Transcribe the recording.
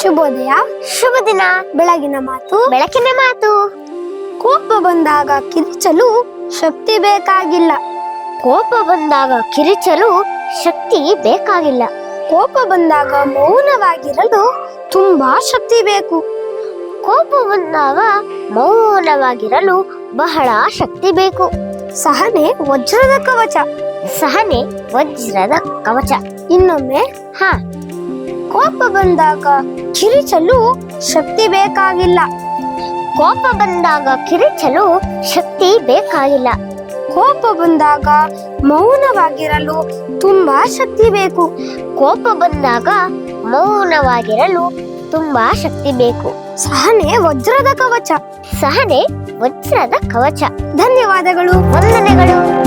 ಶುಭೋದಯ. ಶುಭ ದಿನ. ಬೆಳಗಿನ ಮಾತು. ಬೆಳಕಿನ ಮಾತು. ಕೋಪ ಬಂದಾಗ ಕಿರಿಚಲು ಶಕ್ತಿ ಬೇಕಾಗಿಲ್ಲ. ಕೋಪ ಬಂದಾಗ ಕಿರಿಚಲು ಶಕ್ತಿ ಬೇಕಾಗಿಲ್ಲ. ಕೋಪ ಬಂದಾಗ ಮೌನವಾಗಿರಲು ತುಂಬಾ ಶಕ್ತಿ ಬೇಕು. ಕೋಪ ಬಂದಾಗ ಮೌನವಾಗಿರಲು ಬಹಳ ಶಕ್ತಿ ಬೇಕು. ಸಹನೆ ವಜ್ರದ ಕವಚ. ಸಹನೆ ವಜ್ರದ ಕವಚ. ಇನ್ನೊಮ್ಮೆ, ಹಾ. ಕೋಪ ಬಂದಾಗ ಕಿರಿಚಲು ಶಕ್ತಿ ಬೇಕಾಗಿಲ್ಲ. ಕೋಪ ಬಂದಾಗ ಕಿರಿಚಲು ಶಕ್ತಿ ಬೇಕಾಗಿಲ್ಲ. ಕೋಪ ಬಂದಾಗ ಮೌನವಾಗಿರಲು ತುಂಬಾ ಶಕ್ತಿ ಬೇಕು. ಕೋಪ ಬಂದಾಗ ಮೌನವಾಗಿರಲು ತುಂಬಾ ಶಕ್ತಿ ಬೇಕು. ಸಹನೆ ವಜ್ರದ ಕವಚ. ಸಹನೆ ವಜ್ರದ ಕವಚ. ಧನ್ಯವಾದಗಳು. ವಂದನೆಗಳು.